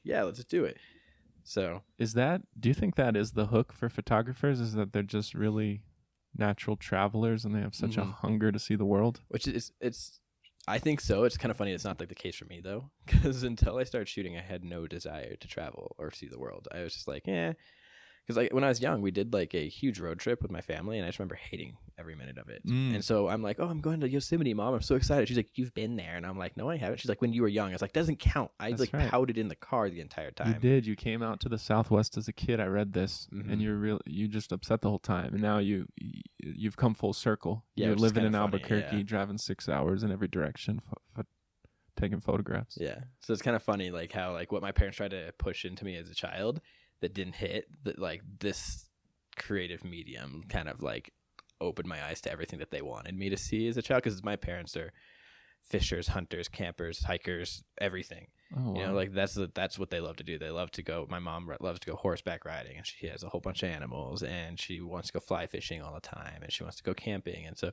yeah, let's do it. So do you think that is the hook for photographers, is that they're just really natural travelers and they have such a hunger to see the world? Which it's I think so. It's kind of funny. It's not like the case for me though, because until I started shooting, I had no desire to travel or see the world. I was just like, yeah. Because like when I was young, we did like a huge road trip with my family, and I just remember hating every minute of it. And so I'm like, oh, I'm going to Yosemite, Mom. I'm so excited. She's like, you've been there, and I'm like, no, I haven't. She's like, when you were young. I was like, doesn't count. I That's like right. pouted in the car the entire time. You did. You came out to the Southwest as a kid. I read this, and you just upset the whole time. And now you've come full circle. Yeah, you're living in funny, Albuquerque, driving 6 hours in every direction, taking photographs. Yeah. So it's kind of funny, like how like what my parents tried to push into me as a child that didn't hit. That like this creative medium kind of like opened my eyes to everything that they wanted me to see as a child, because my parents are fishers, hunters, campers, hikers, everything. Oh, wow. You know, like that's what they love to do. They love to go. My mom loves to go horseback riding, and she has a whole bunch of animals, and she wants to go fly fishing all the time, and she wants to go camping. And so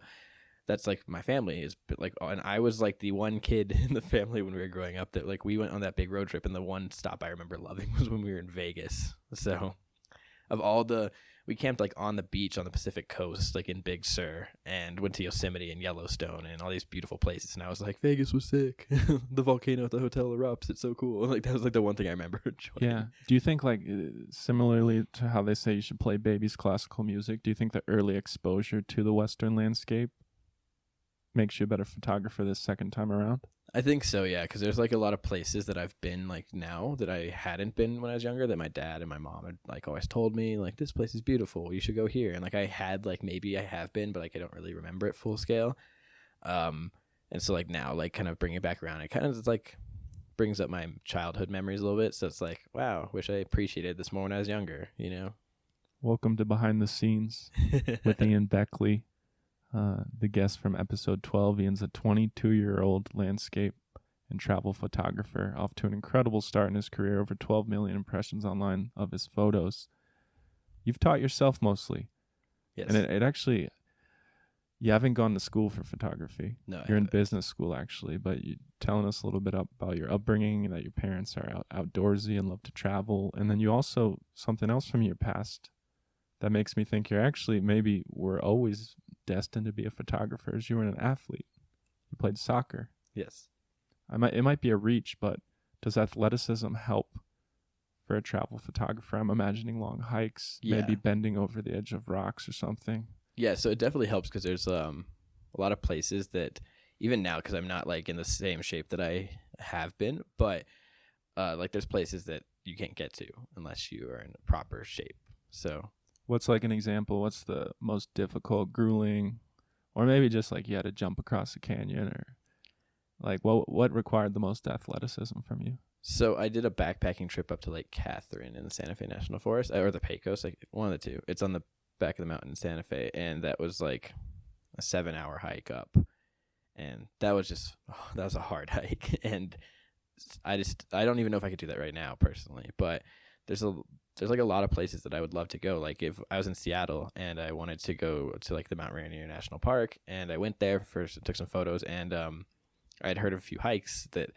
that's like my family is like, and I was like the one kid in the family when we were growing up that like we went on that big road trip, and the one stop I remember loving was when we were in Vegas. So we camped like on the beach on the Pacific coast, like in Big Sur, and went to Yosemite and Yellowstone and all these beautiful places. And I was like, Vegas was sick. The volcano at the hotel erupts. It's so cool. Like that was like the one thing I remember enjoying. Yeah. Do you think like similarly to how they say you should play babies classical music, do you think the early exposure to the Western landscape makes you a better photographer this second time around? I think so, yeah, because there's like a lot of places that I've been like now that I hadn't been when I was younger, that my dad and my mom had like always told me like, this place is beautiful, you should go here. And like I had like maybe I have been, but like I don't really remember it full scale. And so like now like kind of bring it back around, it kind of just like brings up my childhood memories a little bit. So it's like, wow, wish I appreciated this more when I was younger, you know. Welcome to Behind the Scenes with Ian Beckley. The guest from episode 12. Ian's a 22-year-old landscape and travel photographer, off to an incredible start in his career, over 12 million impressions online of his photos. You've taught yourself mostly. Yes. And it actually, you haven't gone to school for photography. No, you're in business school actually, but you telling us a little bit about your upbringing, that your parents are outdoorsy and love to travel. And then you also, something else from your past that makes me think you're actually maybe were always destined to be a photographer, as you were an athlete. You played soccer. Yes. It might be a reach, but does athleticism help for a travel photographer? I'm imagining long hikes, maybe bending over the edge of rocks or something. Yeah, so it definitely helps because there's a lot of places that even now, because I'm not like in the same shape that I have been, but like there's places that you can't get to unless you are in proper shape. So what's like an example? What's the most difficult, grueling, or maybe just like you had to jump across a canyon, or like what required the most athleticism from you? So I did a backpacking trip up to Lake Catherine in the Santa Fe National Forest, or the Pecos, like one of the two. It's on the back of the mountain in Santa Fe, and that was like a 7-hour hike up, and that was a hard hike, and I don't even know if I could do that right now personally, but there's like a lot of places that I would love to go. Like if I was in Seattle and I wanted to go to like the Mount Rainier National Park, and I went there first, took some photos, and I'd heard of a few hikes that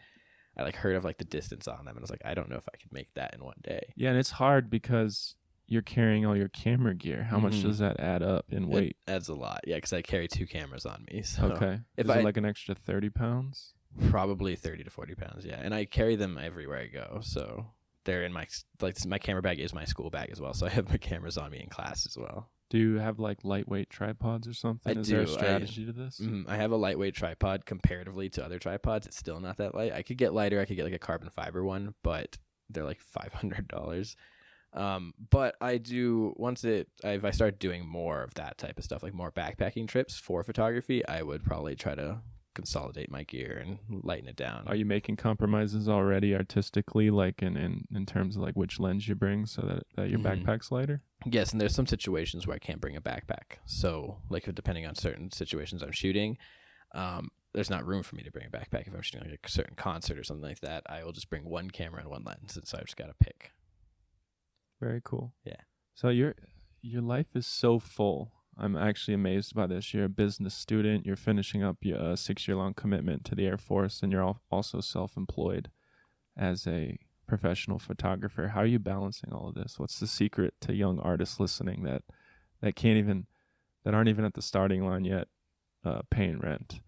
I like heard of like the distance on them, and I was like, I don't know if I could make that in one day. Yeah, and it's hard because you're carrying all your camera gear. How much does that add up in weight? It adds a lot, yeah, because I carry 2 cameras on me. So okay, is it like an extra 30 pounds? Probably 30 to 40 pounds, yeah, and I carry them everywhere I go, so they're in my camera bag is my school bag as well, so I have my cameras on me in class as well. Do you have like lightweight tripods or something? Is there a strategy to this? I have a lightweight tripod comparatively to other tripods. It's still not that light. I could get lighter. I could get like a carbon fiber one, but they're like $500. But I do if I start doing more of that type of stuff, like more backpacking trips for photography, I would probably try to consolidate my gear and lighten it down. Are you making compromises already artistically, like in terms of like which lens you bring so that your backpack's lighter? Yes, and there's some situations where I can't bring a backpack. So like depending on certain situations I'm shooting, there's not room for me to bring a backpack. If I'm shooting like a certain concert or something like that, I will just bring one camera and one lens, and so I've just got to pick. Very cool. Yeah. So your life is so full. I'm actually amazed by this. You're a business student. You're finishing up your 6-year-long commitment to the Air Force, and you're also self-employed as a professional photographer. How are you balancing all of this? What's the secret to young artists listening that aren't even at the starting line yet, paying rent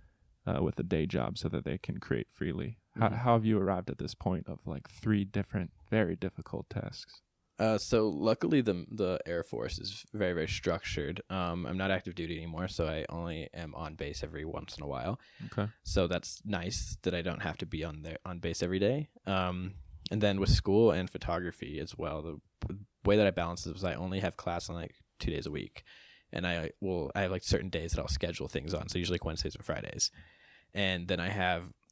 with a day job so that they can create freely? Mm-hmm. How have you arrived at this point of like 3 different, very difficult tasks? So luckily the Air Force is very, very structured. I'm not active duty anymore, so I only am on base every once in a while. Okay. So that's nice that I don't have to be on base every day. And then with school and photography as well, the way that I balance this is I only have class on like 2 days a week, and I have like certain days that I'll schedule things on. So usually like Wednesdays or Fridays, and then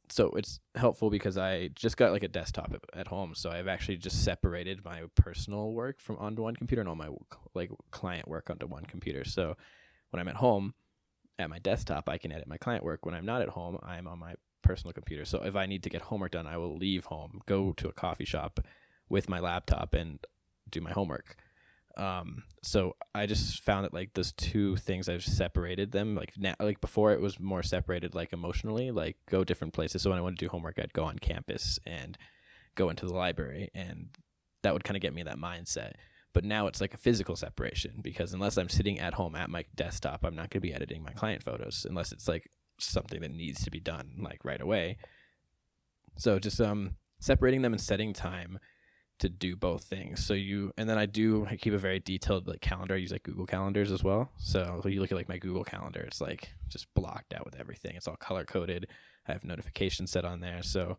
so it's helpful because I just got like a desktop at home. So I've actually just separated my personal work from onto one computer and all my like client work onto one computer. So when I'm at home at my desktop, I can edit my client work. When I'm not at home, I'm on my personal computer. So if I need to get homework done, I will leave home, go to a coffee shop with my laptop and do my homework. So I just found that like those 2 things, I've separated them. Like now, like before it was more separated, like emotionally, like go different places. So when I wanted to do homework, I'd go on campus and go into the library, and that would kind of get me in that mindset. But now it's like a physical separation, because unless I'm sitting at home at my desktop, I'm not going to be editing my client photos unless it's like something that needs to be done like right away. So just separating them and setting time to do both things. So I keep a very detailed like calendar. I use like Google calendars as well. So you look at like my Google calendar, it's like just blocked out with everything. It's all color coded. I have notifications set on there. So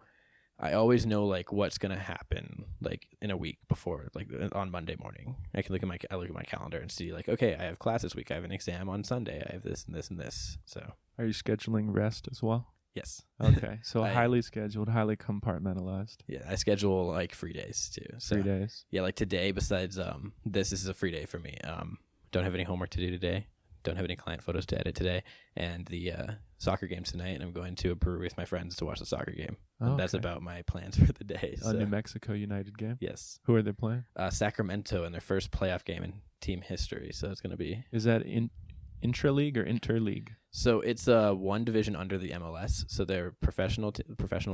I always know like what's going to happen like in a week before, like on Monday morning. I look at my calendar and see like, okay, I have class this week. I have an exam on Sunday. I have this and this and this. So are you scheduling rest as well? Yes. Okay. So highly scheduled, highly compartmentalized. Yeah, I schedule like free days too. So, 3 days. Yeah, like today, besides this is a free day for me. Don't have any homework to do today. Don't have any client photos to edit today. And the soccer game's tonight, and I'm going to a brewery with my friends to watch the soccer game. And that's about my plans for the day. A New Mexico United game? Yes. Who are they playing? Sacramento in their first playoff game in team history. So it's going to be... Is that intra-league or interleague? So it's one division under the MLS, so they're professional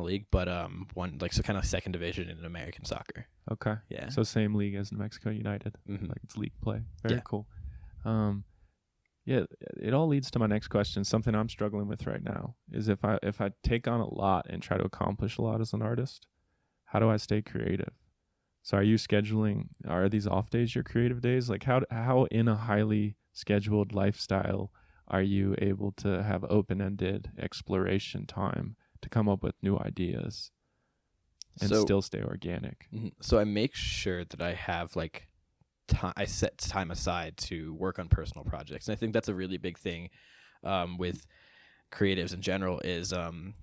league, but one like so kind of second division in American soccer. Okay. Yeah. So same league as New Mexico United. Mm-hmm. Like it's league play. Very cool. Yeah, it all leads to my next question. Something I'm struggling with right now is if I take on a lot and try to accomplish a lot as an artist, how do I stay creative? So are these off days your creative days? Like how in a highly scheduled lifestyle are you able to have open-ended exploration time to come up with new ideas and still stay organic? So I make sure that I have like I set time aside to work on personal projects. And I think that's a really big thing with creatives in general is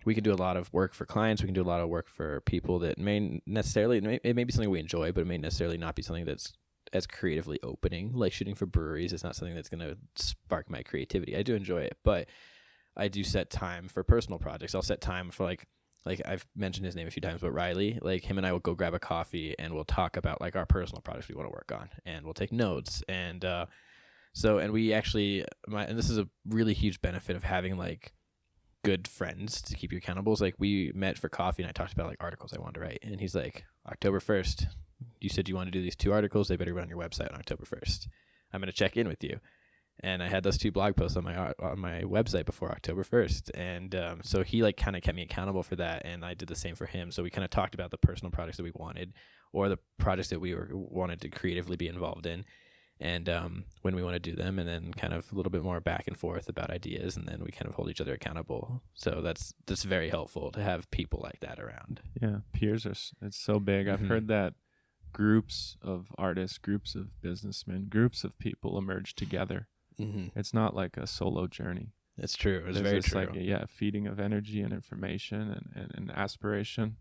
we can do a lot of work for clients. We can do a lot of work for people that it may be something we enjoy, but it may necessarily not be something that's as creatively opening. Like shooting for breweries is not something that's going to spark my creativity. I do enjoy it, but I do set time for personal projects. I'll set time for like I've mentioned his name a few times, but Riley, like him and I will go grab a coffee and we'll talk about like our personal projects we want to work on, and we'll take notes. And and we actually, and this is a really huge benefit of having like good friends to keep you accountable. Is like we met for coffee and I talked about like articles I wanted to write, and he's like, October 1st, you said you want to do these 2 articles. They better be on your website on October 1st. I'm going to check in with you. And I had those 2 blog posts on my website before October 1st. And so he like kind of kept me accountable for that. And I did the same for him. So we kind of talked about the personal projects that we wanted, or the projects that we wanted to creatively be involved in, and when we want to do them, and then kind of a little bit more back and forth about ideas. And then we kind of hold each other accountable. So that's very helpful to have people like that around. Yeah. Peers it's so big. I've heard that groups of artists, groups of businessmen, groups of people emerge together. It's not like a solo journey. It's true. It's very true. Like a feeding of energy and information and aspiration.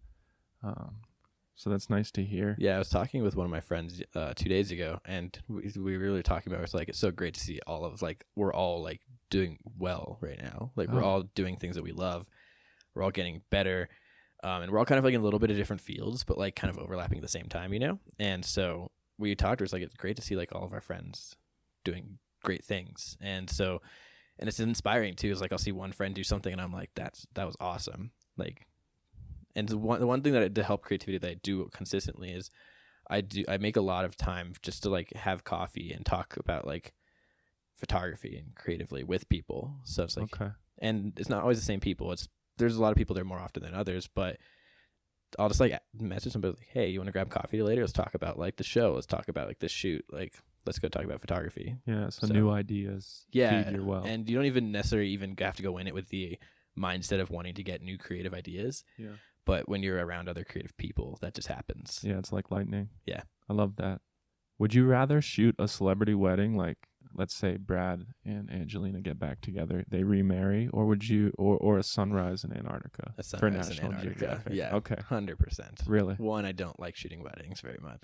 So that's nice to hear. Yeah, I was talking with one of my friends 2 days ago, and we were really talking about it's so great to see all of we're all like doing well right now. Like we're all doing things that we love. We're all getting better. And we're all kind of like in a little bit of different fields, but like kind of overlapping at the same time, you know? And so we talked, it's like, it's great to see like all of our friends doing great things. And so, and it's inspiring too. It's like, I'll see one friend do something and I'm like, that was awesome. Like, And the one thing to help creativity that I do consistently is I make a lot of time just to like have coffee and talk about like photography and creatively with people. So it's like, Okay. and it's not always the same people. There's a lot of people there more often than others, but I'll just like message somebody like, hey, you want to grab coffee later? Let's talk about like the show. Let's talk about like this shoot. Like, let's go talk about photography. Yeah. So new ideas Yeah. feed your well. And you don't even necessarily even have to go in it with the mindset of wanting to get new creative ideas. Yeah. But when you're around other creative people, that just happens. Yeah, it's like lightning. Yeah. I love that. Would you rather shoot a celebrity wedding, like let's say Brad and Angelina get back together, they remarry, or would you, or a sunrise in Antarctica A sunrise in Antarctica. Geographic? Yeah. Okay. 100%. Really? One, I don't like shooting weddings very much.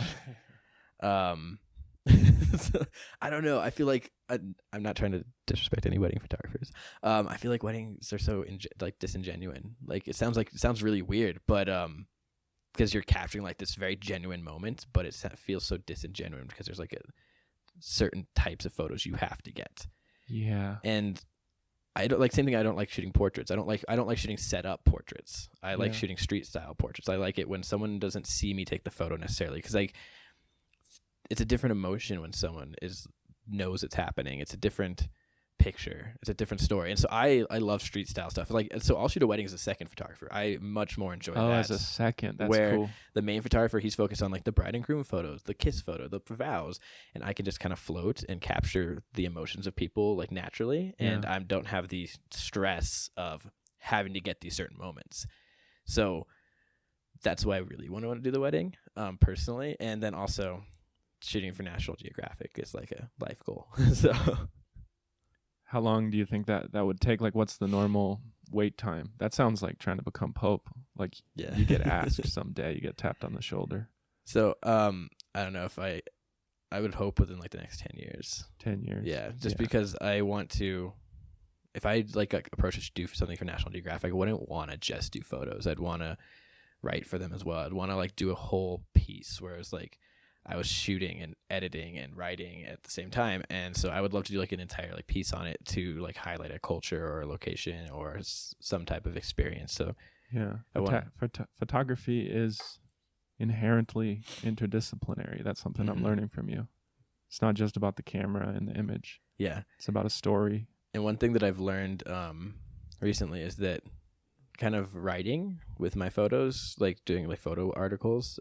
So, I don't know. I feel like I'm not trying to disrespect any wedding photographers. I feel like weddings are so like disingenuous. Like it sounds really weird, but because you're capturing like this very genuine moment, but it feels so disingenuous because there's like certain types of photos you have to get. Yeah. And I don't like same thing. I don't like shooting portraits. I don't like shooting set up portraits. I like shooting street style portraits. I like it when someone doesn't see me take the photo necessarily because like it's a different emotion when someone knows it's happening. It's a different picture. It's a different story. And so I love street style stuff. Like, so I'll shoot a wedding as a second photographer. I much more enjoy that. Oh, as a second. That's where cool. The main photographer, he's focused on like the bride and groom photos, the kiss photo, the vows, and I can just kind of float and capture the emotions of people like naturally. And I don't have the stress of having to get these certain moments. So that's why I really want to do the wedding, personally. And then also shooting for National Geographic is like a life goal. So how long do you think that would take? Like, what's the normal wait time? That sounds like trying to become Pope. Like, you get asked someday, you get tapped on the shoulder. So, I don't know if I would hope within like the next 10 years. 10 years. Yeah. Just because I want to, if I like approach to do something for National Geographic, I wouldn't want to just do photos. I'd want to write for them as well. I'd want to like do a whole piece where it's like, I was shooting and editing and writing at the same time. And so I would love to do like an entire like piece on it to like highlight a culture or a location or some type of experience. So yeah, photography is inherently interdisciplinary. That's something I'm learning from you. It's not just about the camera and the image. Yeah. It's about a story. And one thing that I've learned recently is that kind of writing with my photos, like doing like photo articles,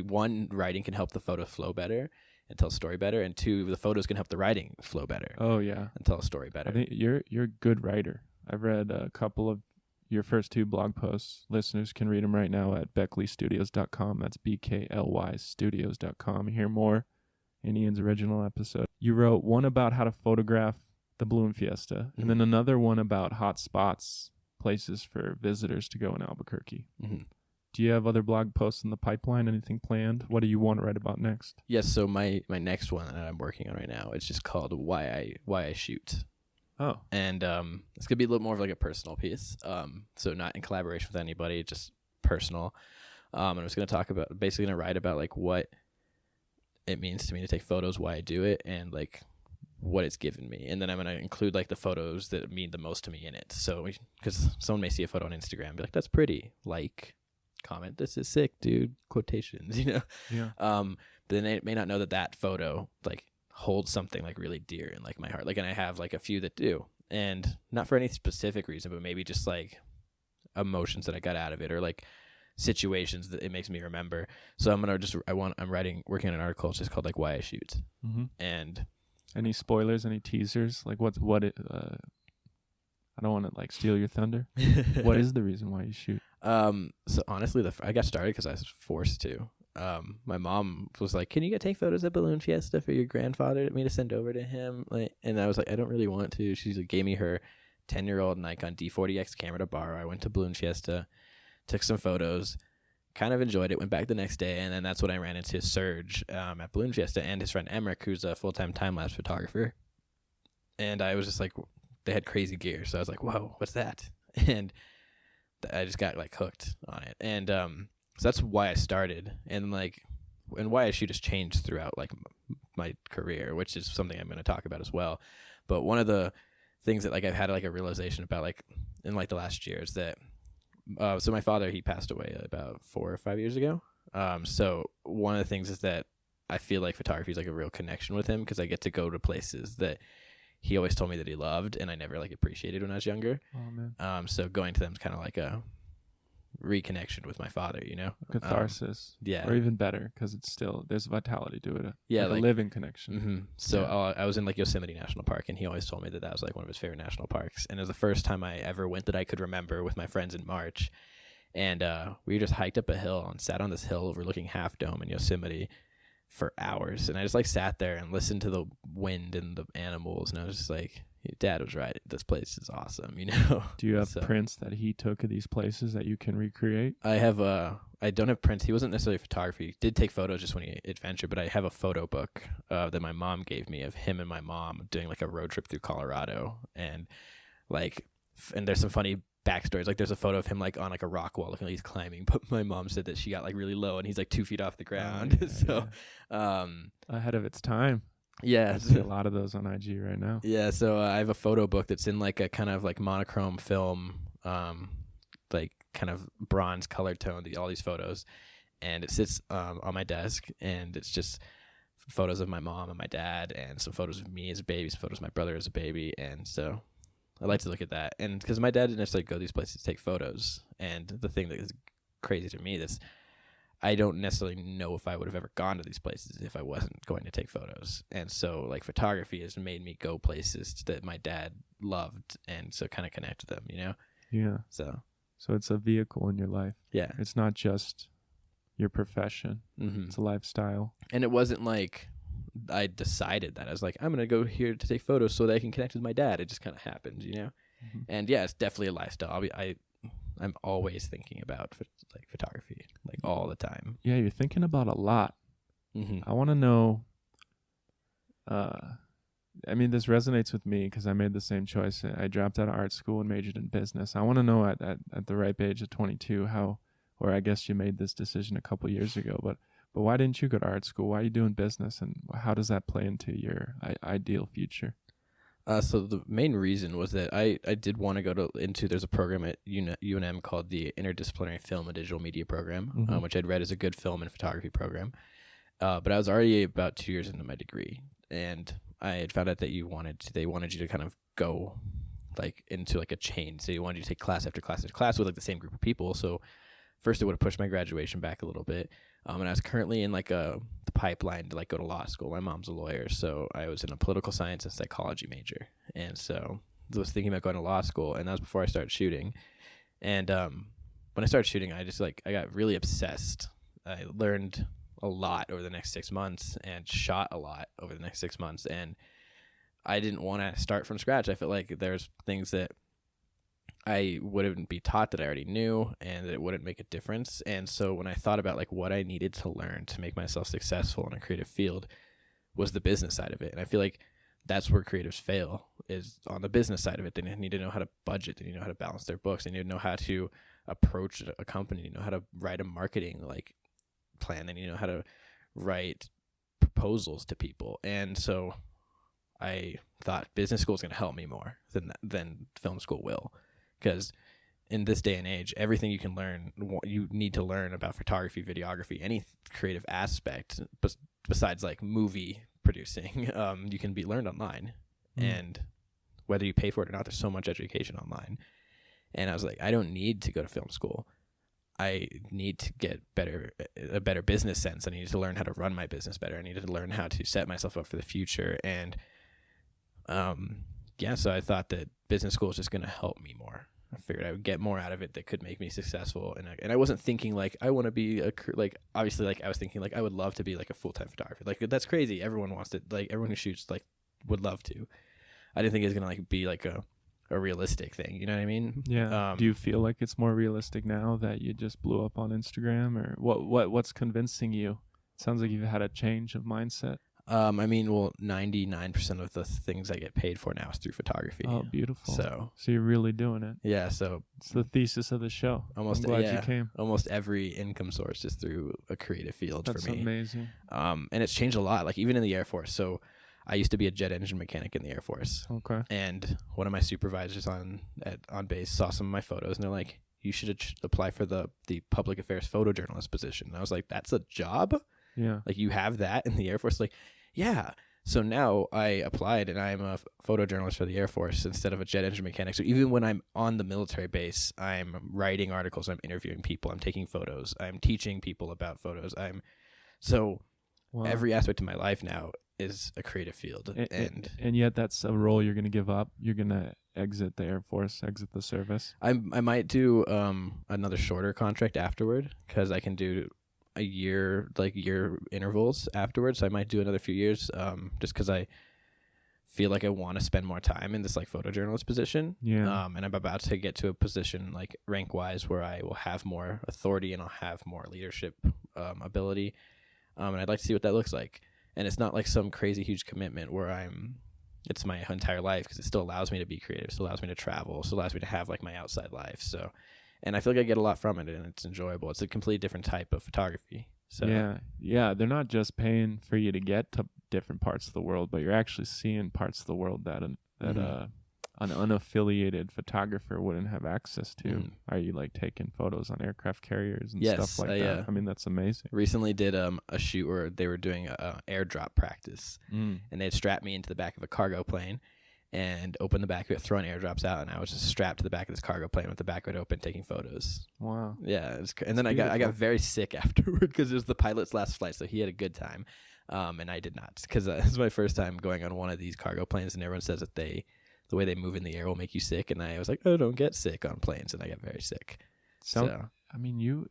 one, writing can help the photo flow better and tell a story better, and two, the photos can help the writing flow better. Oh yeah, and tell a story better. I think you're a good writer. I've read a couple of your first 2 blog posts. Listeners can read them right now at beckleystudios.com. That's BKLY studios.com. Hear more in Ian's original episode. You wrote one about how to photograph the balloon fiesta, and then another one about hot spots, places for visitors to go in Albuquerque. Do you have other blog posts in the pipeline? Anything planned? What do you want to write about next? Yes, so my next one that I'm working on right now, it's just called Why I Shoot. Oh. And it's going to be a little more of like a personal piece. So not in collaboration with anybody, just personal. And I was going to talk about, basically going to write about like what it means to me to take photos, why I do it, and like what it's given me. And then I'm going to include like the photos that mean the most to me in it. So, because someone may see a photo on Instagram and be like, that's pretty, like, comment, this is sick, dude, quotations, you know? Yeah. But then they may not know that photo like holds something like really dear in like my heart. Like, and I have like a few that do, and not for any specific reason, but maybe just like emotions that I got out of it, or like situations that it makes me remember. So I'm working on an article just called like Why I Shoot. And any spoilers, any teasers, like I don't want to like steal your thunder. What is the reason why you shoot? So honestly, I got started because I was forced to. My mom was like, "Can you take photos at Balloon Fiesta for your grandfather to me to send over to him?" Like, and I was like, "I don't really want to." She like, gave me her 10-year-old Nikon D40X camera to borrow. I went to Balloon Fiesta, took some photos, kind of enjoyed it. Went back the next day, and then that's when I ran into Serge at Balloon Fiesta and his friend Emmerich, who's a full-time time-lapse photographer. And I was just like, they had crazy gear, so I was like, "Whoa, what's that?" And I just got like hooked on it, and so that's why I started. And like, and why I shoot has changed throughout like my career, which is something I'm going to talk about as well. But one of the things that like I've had like a realization about like in like the last year is that So my father, he passed away about 4 or 5 years ago. So one of the things is that I feel like photography is like a real connection with him because I get to go to places that he always told me that he loved and I never like appreciated when I was younger. Oh man. So going to them is kind of like a reconnection with my father, you know? Catharsis. Yeah. Or even better, because it's still, there's vitality to it. Yeah, like a living connection. Mm-hmm. So I was in like Yosemite National Park, and he always told me that that was like one of his favorite national parks. And it was the first time I ever went that I could remember with my friends in March. And we just hiked up a hill and sat on this hill overlooking Half Dome in Yosemite for hours. And I just like sat there and listened to the wind and the animals. And I was just like, Dad was right. This place is awesome, you know? Do you have prints that he took of these places that you can recreate? I have I don't have prints. He wasn't necessarily photography. He did take photos just when he adventured, but I have a photo book that my mom gave me of him and my mom doing like a road trip through Colorado. And like, and there's some funny backstories. Like there's a photo of him like on like a rock wall looking like he's climbing, but my mom said that she got like really low and he's like 2 feet off the ground. Ahead of its time. Yeah, I see a lot of those on IG right now. Yeah, so I have a photo book that's in like a kind of like monochrome film, like kind of bronze color tone, all these photos, and it sits on my desk, and it's just photos of my mom and my dad, and some photos of me as a baby, some photos of my brother as a baby, and so I like to look at that, and because my dad didn't necessarily go to these places to take photos, and the thing that is crazy to me that's I don't necessarily know if I would have ever gone to these places if I wasn't going to take photos. And so like photography has made me go places that my dad loved and so kind of connect to them, you know? Yeah. So it's a vehicle in your life. Yeah. It's not just your profession. Mm-hmm. It's a lifestyle. And it wasn't like I decided that. I was like, I'm going to go here to take photos so that I can connect with my dad. It just kind of happened, you know? Mm-hmm. And yeah, it's definitely a lifestyle. I'm always thinking about like photography, like all the time. Yeah, you're thinking about a lot. Mm-hmm. I want to know. I mean, this resonates with me because I made the same choice. I dropped out of art school and majored in business. I want to know at the ripe age of 22 how, or I guess you made this decision a couple years ago, but why didn't you go to art school? Why are you doing business, and how does that play into your ideal future? So the main reason was that I did want to go into there's a program at UNM called the Interdisciplinary Film and Digital Media Program, Mm-hmm. Which I'd read as a good film and photography program. But I was already about 2 years into my degree, and I had found out that they wanted you to kind of go like into like a chain. So you wanted you to take class after class after class with like the same group of people. So first it would have pushed my graduation back a little bit. And I was currently in like the pipeline to like go to law school. My mom's a lawyer, so I was in a political science and psychology major. And so I was thinking about going to law school, and that was before I started shooting. And when I started shooting, I got really obsessed. I learned a lot over the next 6 months and shot a lot over the next 6 months. And I didn't want to start from scratch. I felt like there's things that I wouldn't be taught that I already knew, and that it wouldn't make a difference. And so when I thought about like what I needed to learn to make myself successful in a creative field was the business side of it. And I feel like that's where creatives fail, is on the business side of it. They need to know how to budget. They need to know how to balance their books. They need to know how to approach a company, they know how to write a marketing like plan. They need to know how to write proposals to people. And so I thought business school is going to help me more than film school will. Because in this day and age, everything you can learn, you need to learn about photography, videography, any creative aspect besides like movie producing, you can be learned online. And whether you pay for it or not, there's so much education online. And I was like, I don't need to go to film school. I need to get a better business sense. I need to learn how to run my business better. I needed to learn how to set myself up for the future. And so I thought that business school is just going to help me more. I figured I would get more out of it that could make me successful. And I wasn't thinking like I want to be obviously like I was thinking like I would love to be like a full-time photographer. Like that's crazy. Everyone wants to, like everyone who shoots like would love to. I didn't think it was going to like be like a realistic thing. You know what I mean? Yeah. Do you feel like it's more realistic now that you just blew up on Instagram, or what's convincing you? It sounds like you've had a change of mindset. I mean, well, 99% of the things I get paid for now is through photography. Oh, beautiful. So you're really doing it. Yeah, so it's the thesis of the show. I'm glad you came. Almost every income source is through a creative field. That's for me. Amazing. And it's changed a lot, like even in the Air Force. So I used to be a jet engine mechanic in the Air Force. Okay. And one of my supervisors on base saw some of my photos, and they're like, you should apply for the public affairs photojournalist position. And I was like, that's a job? Yeah. Like, you have that in the Air Force? Like, yeah. So now I applied, and I'm a photojournalist for the Air Force instead of a jet engine mechanic. So even when I'm on the military base, I'm writing articles, I'm interviewing people, I'm taking photos, I'm teaching people about photos. Wow. Every aspect of my life now is a creative field. And yet that's a role you're going to give up. You're going to exit the Air Force, exit the service. I might do another shorter contract afterward, because I can do a year intervals afterwards. So I might do another few years, just because I feel like I want to spend more time in this like photojournalist position. Yeah. And I'm about to get to a position like rank wise where I will have more authority and I'll have more leadership ability. And I'd like to see what that looks like. And it's not like some crazy huge commitment where it's my entire life, because it still allows me to be creative, still allows me to travel, still allows me to have like my outside life. So, and I feel like I get a lot from it, and it's enjoyable. It's a completely different type of photography. So yeah, they're not just paying for you to get to different parts of the world, but you're actually seeing parts of the world that an unaffiliated photographer wouldn't have access to. Are you like taking photos on aircraft carriers and stuff like that? I mean, that's amazing. Recently did a shoot where they were doing a airdrop practice, and they'd strap me into the back of a cargo plane and open the back of it, throwing airdrops out, and I was just strapped to the back of this cargo plane with the back of it open, taking photos. Wow. Yeah, and then I got very sick afterward, because it was the pilot's last flight, so he had a good time, and I did not, because it was my first time going on one of these cargo planes, and everyone says that the way they move in the air will make you sick, and I was like, oh, don't get sick on planes, and I got very sick. I mean,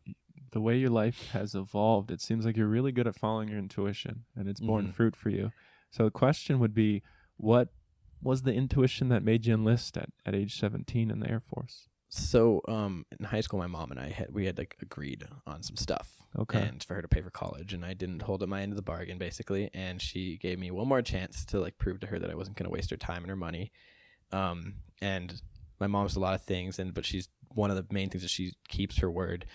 the way your life has evolved, it seems like you're really good at following your intuition, and it's borne fruit for you. So the question would be, what was the intuition that made you enlist at age 17 in the Air Force? So in high school, my mom and I had like agreed on some stuff, and for her to pay for college, and I didn't hold up my end of the bargain, basically, and she gave me one more chance to like prove to her that I wasn't going to waste her time and her money. And my mom's a lot of things, but she's one of the main things that she keeps her word,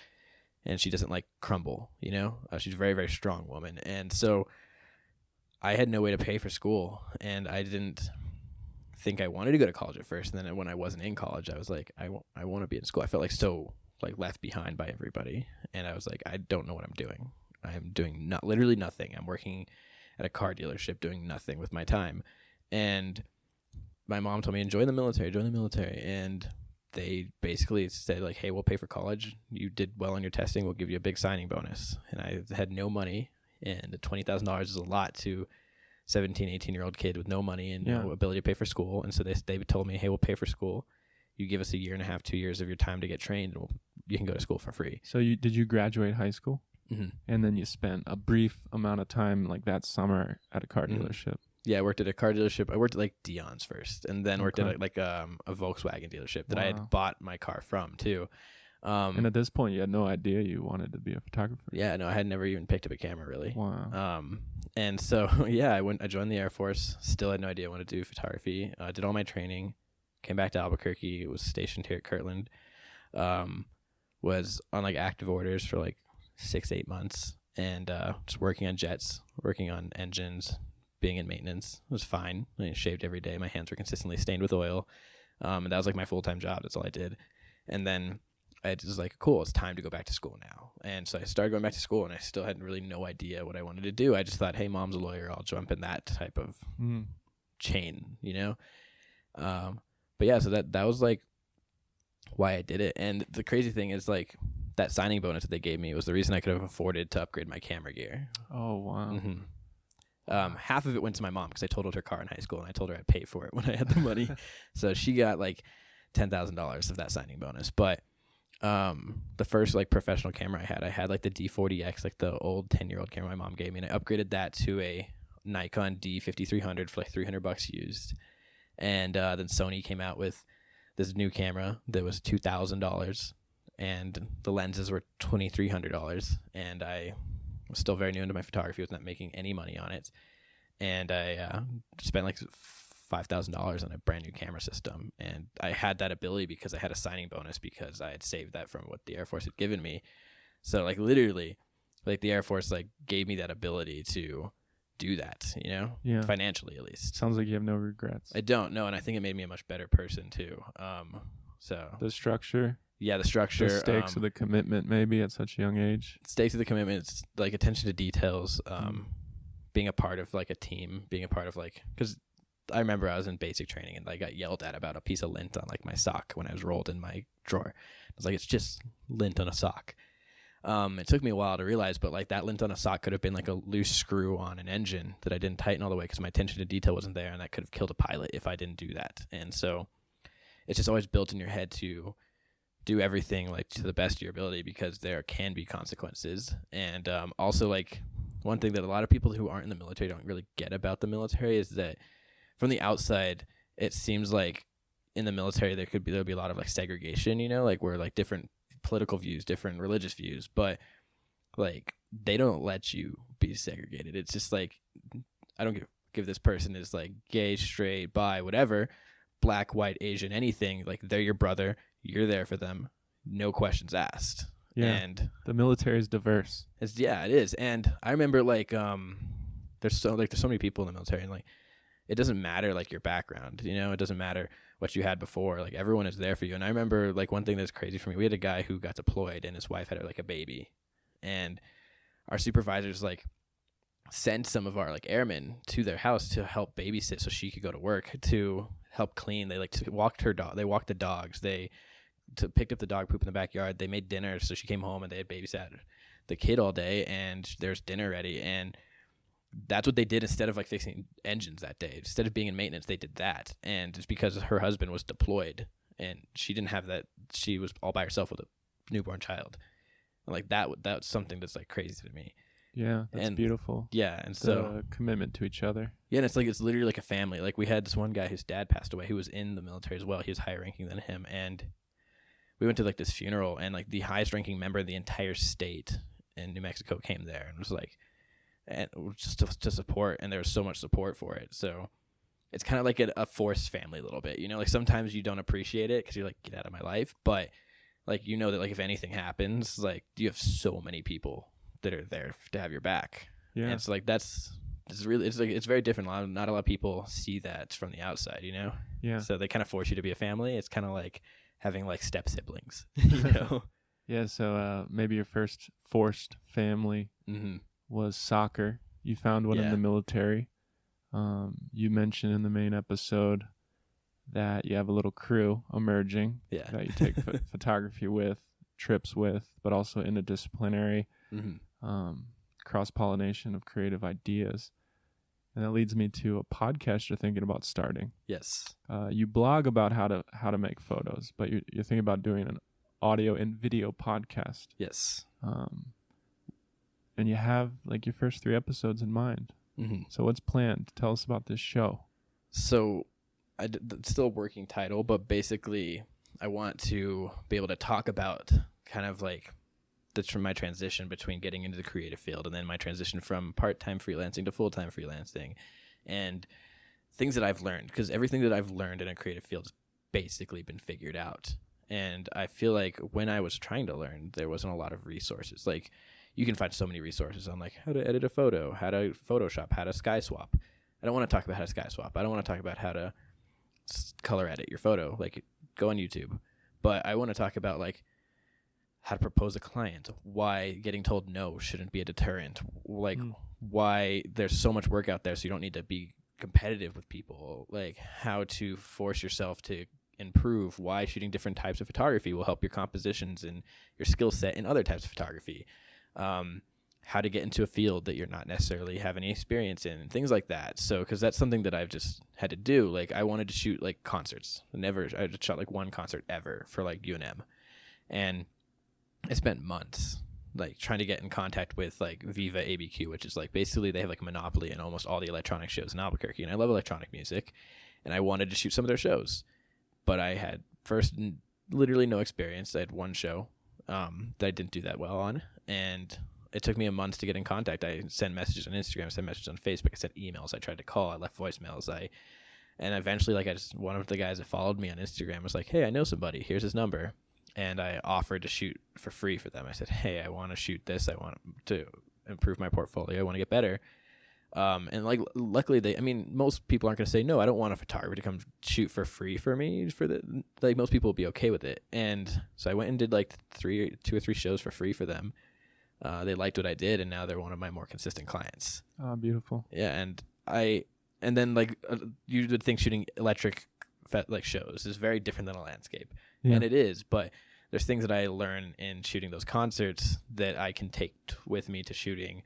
and she doesn't like crumble, you know. She's a very, very strong woman, and so I had no way to pay for school, and I didn't think I wanted to go to college at first. And then when I wasn't in college, I was like, I want to be in school. I felt like so like left behind by everybody, and I was like, I don't know what I'm doing. I'm doing literally nothing. I'm working at a car dealership doing nothing with my time, and my mom told me, join the military. And they basically said like, hey, we'll pay for college. You did well on your testing. We'll give you a big signing bonus. And I had no money, and $20,000 is a lot to 17, 18-year-old kid with no money and no ability to pay for school. And so they told me, hey, we'll pay for school. You give us a year and a half, 2 years of your time to get trained, and you can go to school for free. So did you graduate high school? Mm-hmm. And then you spent a brief amount of time like that summer at a car dealership. Yeah, I worked at a car dealership. I worked at like Dion's first, and then worked at a Volkswagen dealership that I had bought my car from too. And at this point, you had no idea you wanted to be a photographer. Yeah, no, I had never even picked up a camera really. Wow. And so I joined the Air Force. Still had no idea I wanted to do photography. Did all my training. Came back to Albuquerque. Was stationed here at Kirtland. Was on like active orders for like 6-8 months, and just working on jets, working on engines. Being in maintenance was fine. I shaved every day. My hands were consistently stained with oil. And that was like my full-time job. That's all I did. And then I was like, cool, it's time to go back to school now. And so I started going back to school, and I still had really no idea what I wanted to do. I just thought, hey, mom's a lawyer. I'll jump in that type of chain, you know? But yeah, so that was like why I did it. And the crazy thing is like that signing bonus that they gave me was the reason I could have afforded to upgrade my camera gear. Oh, wow. Mm-hmm. Half of it went to my mom because I totaled her car in high school, and I told her I'd pay for it when I had the money. So she got like $10,000 of that signing bonus. But the first like professional camera I had like the D40X, like the old 10-year-old camera my mom gave me, and I upgraded that to a Nikon D5300 for like $300 used. And then Sony came out with this new camera that was $2,000, and the lenses were $2,300, and I was still very new into my photography. I was not making any money on it, and I spent like $5,000 on a brand new camera system. And I had that ability because I had a signing bonus because I had saved that from what the Air Force had given me. So like literally, like the Air Force like gave me that ability to do that, you know, financially at least. Sounds like you have no regrets. I don't know, and I think it made me a much better person too. So the structure. Yeah, the structure. The stakes of the commitment, maybe at such a young age. Stakes of the commitment, it's like attention to details, being a part of like a team, being a part of like, because I remember I was in basic training and I got yelled at about a piece of lint on like my sock when I was rolled in my drawer. I was like, it's just lint on a sock. It took me a while to realize, but like that lint on a sock could have been like a loose screw on an engine that I didn't tighten all the way because my attention to detail wasn't there, and that could have killed a pilot if I didn't do that. And so it's just always built in your head to do everything like to the best of your ability, because there can be consequences. And also, like, one thing that a lot of people who aren't in the military don't really get about the military is that from the outside, it seems like in the military there'll be a lot of like segregation, you know, like where like different political views, different religious views, but like they don't let you be segregated. It's just like, I don't give this person is like gay, straight, bi, whatever, black, white, Asian, anything, like they're your brother, you're there for them, no questions asked. Yeah, and the military is diverse. it is. And I remember like there's so many people in the military, and like it doesn't matter like your background, you know, it doesn't matter what you had before, like everyone is there for you. And I remember like one thing that's crazy for me, we had a guy who got deployed and his wife had like a baby, and our supervisors like sent some of our like airmen to their house to help babysit so she could go to work, to help clean. They like walked her dog, they walked the dogs, they picked up the dog poop in the backyard, they made dinner, so she came home and they had babysat the kid all day, and there's dinner ready. And that's what they did instead of like fixing engines that day. Instead of being in maintenance, they did that. And it's because her husband was deployed and she didn't have that. She was all by herself with a newborn child. And like that's something that's like crazy to me. Yeah, that's beautiful. Yeah, and so commitment to each other. Yeah, and it's literally like a family. Like we had this one guy whose dad passed away who was in the military as well. He was higher ranking than him, and we went to like this funeral, and like the highest ranking member of the entire state in New Mexico came there and was like, and just to support, and there was so much support for it. So it's kind of like a forced family a little bit, you know, like sometimes you don't appreciate it because you're like, get out of my life, but like, you know, that like if anything happens, like you have so many people that are there to have your back. Yeah, and it's like it's very different. Not a lot of people see that from the outside, you know. Yeah, so they kind of force you to be a family. It's kind of like having like step siblings, you know. Yeah, so maybe your first forced family was soccer. You found one in the military. You mentioned in the main episode that you have a little crew emerging that you take photography with, trips with, but also interdisciplinary cross-pollination of creative ideas. And that leads me to a podcast you're thinking about starting. Yes. You blog about how to make photos, but you're thinking about doing an audio and video podcast. Yes. And you have like your first 3 episodes in mind. So what's planned? Tell us about this show. So it's still a working title, but basically I want to be able to talk about kind of like my transition between getting into the creative field and then my transition from part-time freelancing to full-time freelancing and things that I've learned, because everything that I've learned in a creative field has basically been figured out. And I feel like when I was trying to learn, there wasn't a lot of resources. Like you can find so many resources on like how to edit a photo, how to Photoshop, how to sky swap. I don't want to talk about how to sky swap. I don't want to talk about how to color edit your photo. Like go on YouTube. But I want to talk about like how to propose a client, why getting told no shouldn't be a deterrent, like why there's so much work out there so you don't need to be competitive with people, like how to force yourself to improve, why shooting different types of photography will help your compositions and your skill set in other types of photography, how to get into a field that you're not necessarily have any experience in, and things like that. So because that's something that I've just had to do. Like I wanted to shoot like concerts. I just shot like one concert ever for like UNM, and I spent months like trying to get in contact with like Viva ABQ, which is like basically they have like a monopoly in almost all the electronic shows in Albuquerque, and I love electronic music, and I wanted to shoot some of their shows, but I had literally no experience. I had one show that I didn't do that well on, and it took me a month to get in contact. I sent messages on Instagram, I sent messages on Facebook, I sent emails, I tried to call, I left voicemails, and eventually like one of the guys that followed me on Instagram was like, hey, I know somebody, here's his number. And I offered to shoot for free for them. I said, hey, I want to shoot this. I want to improve my portfolio. I want to get better. And like, luckily most people aren't going to say, no, I don't want a photographer to come shoot for free for me like most people will be okay with it. And so I went and did like 2 or 3 shows for free for them. They liked what I did, and now they're one of my more consistent clients. Oh, beautiful. Yeah. And then like you would think shooting electric like shows is very different than a landscape. Yeah. And it is, but there's things that I learn in shooting those concerts that I can take with me to shooting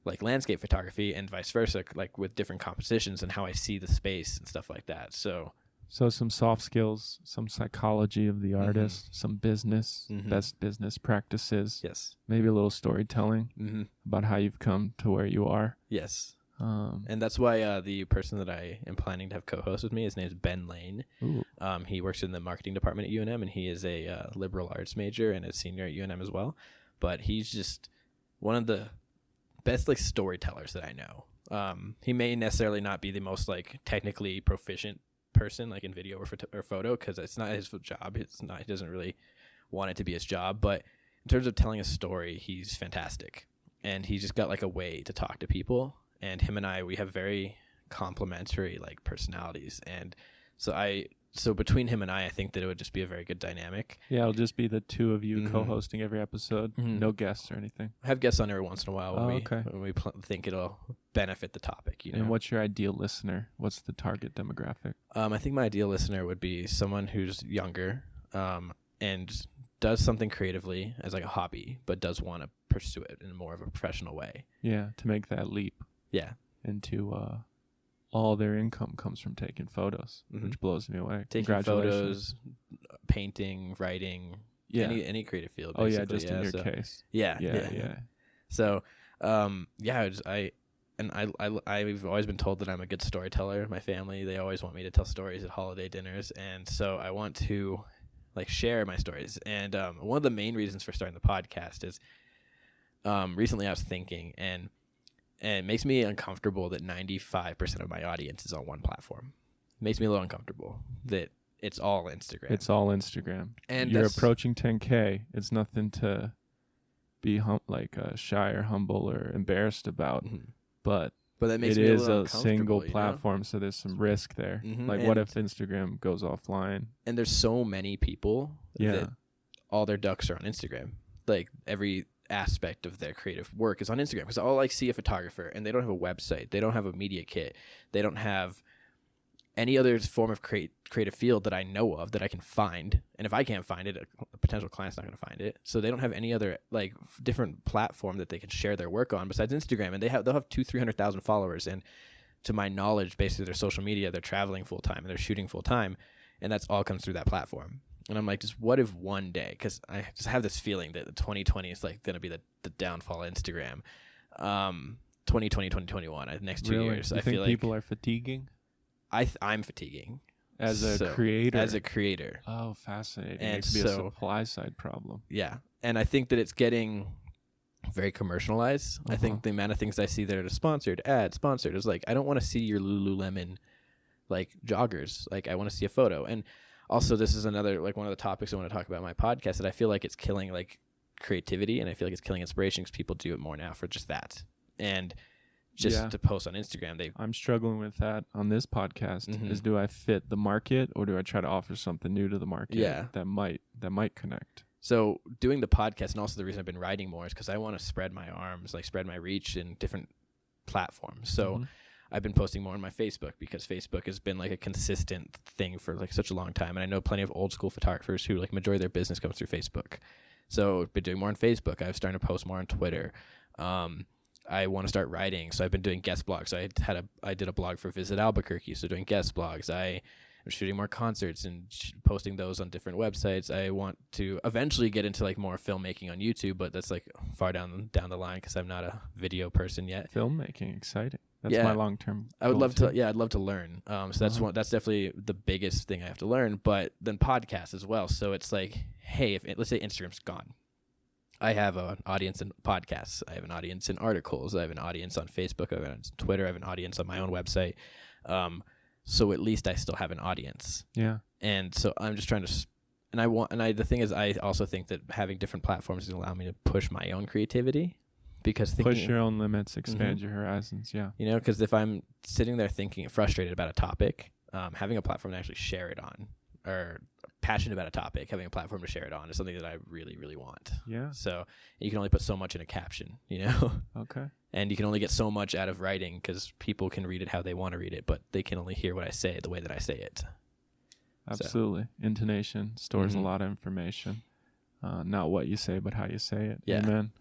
like landscape photography, and vice versa, like with different compositions and how I see the space and stuff like that. So some soft skills, some psychology of the artist, some business, best business practices. Yes. Maybe a little storytelling about how you've come to where you are. Yes. And that's why the person that I am planning to have co-host with me, his name is Ben Lane. Ooh. He works in the marketing department at UNM, and he is a liberal arts major and a senior at UNM as well. But he's just one of the best like storytellers that I know. He may necessarily not be the most like technically proficient person like in video or photo, because it's not his job. He doesn't really want it to be his job. But in terms of telling a story, he's fantastic, and he's just got like a way to talk to people. And him and we have very complementary like personalities, and so between him and I think that it would just be a very good dynamic. Yeah, it'll just be the two of you co-hosting every episode. No guests or anything. I have guests on every once in a while when we think it'll benefit the topic. And what's your ideal listener? What's the target demographic? I think my ideal listener would be someone who's younger and does something creatively as like a hobby, but does want to pursue it in more of a professional way. Yeah, to make that leap. Yeah. Into all their income comes from taking photos, which blows me away. Taking photos, painting, writing, any creative field. Oh yeah, just in your case. Yeah. So, I've always been told that I'm a good storyteller. My family, they always want me to tell stories at holiday dinners, and so I want to like share my stories. And one of the main reasons for starting the podcast is recently I was thinking, and it makes me uncomfortable that 95% of my audience is on one platform. It makes me a little uncomfortable that it's all Instagram. It's all Instagram. And you're approaching 10K. It's nothing to be shy or humble or embarrassed about. But that makes it me is a single platform, so there's some risk there. Like, what if Instagram goes offline? And there's so many people that all their ducks are on Instagram. Like, every aspect of their creative work is on Instagram, because I'll see a photographer and they don't have a website, they don't have a media kit, they don't have any other form of creative field that I know of that I can find. And if I can't find it, a potential client's not going to find it. So they don't have any other like different platform that they can share their work on besides Instagram. And they'll have 200,000-300,000 followers. And to my knowledge, basically their social media, they're traveling full time and they're shooting full time, and that's all comes through that platform. And I'm like, just what if one day, because I just have this feeling that 2020 is like going to be the downfall of Instagram. 2020, 2021, next 2 years. You think people are fatiguing? I'm fatiguing. As a creator. Oh, fascinating. And it could be a supply side problem. Yeah. And I think that it's getting very commercialized. I think the amount of things I see that are sponsored is like, I don't want to see your Lululemon like joggers. Like, I want to see a photo. And also, this is another, like, one of the topics I want to talk about in my podcast, that I feel like it's killing, like, creativity, and I feel like it's killing inspiration because people do it more now for just that. And just to post on Instagram, I'm struggling with that on this podcast, is do I fit the market, or do I try to offer something new to the market that might connect? So doing the podcast, and also the reason I've been writing more, is because I want to spread my arms, like spread my reach in different platforms. So I've been posting more on my Facebook, because Facebook has been like a consistent thing for like such a long time. And I know plenty of old school photographers who like majority of their business comes through Facebook. So I've been doing more on Facebook. I've started to post more on Twitter. I want to start writing. So I've been doing guest blogs. I did a blog for Visit Albuquerque. So doing guest blogs. I am shooting more concerts and posting those on different websites. I want to eventually get into like more filmmaking on YouTube, but that's like far down the line, because I'm not a video person yet. Filmmaking, exciting. That's my long-term I would love to. Yeah, I'd love to learn. So that's that's definitely the biggest thing I have to learn. But then podcasts as well. So it's like, hey, let's say Instagram's gone, I have an audience in podcasts. I have an audience in articles. I have an audience on Facebook. I have an audience on Twitter. I have an audience on my own website. So at least I still have an audience. Yeah. And so I'm just trying to, the thing is, I also think that having different platforms is allow me to push my own creativity. because push your own limits, expand your horizons. Yeah. You know, because if I'm sitting there thinking frustrated about a topic, having a platform to actually share it on, or passionate about a topic, having a platform to share it on is something that I really, really want. Yeah. So you can only put so much in a caption, you know? Okay. And you can only get so much out of writing because people can read it how they want to read it, but they can only hear what I say the way that I say it. Absolutely. So. Intonation stores a lot of information. Not what you say, but how you say it. Yeah. Amen.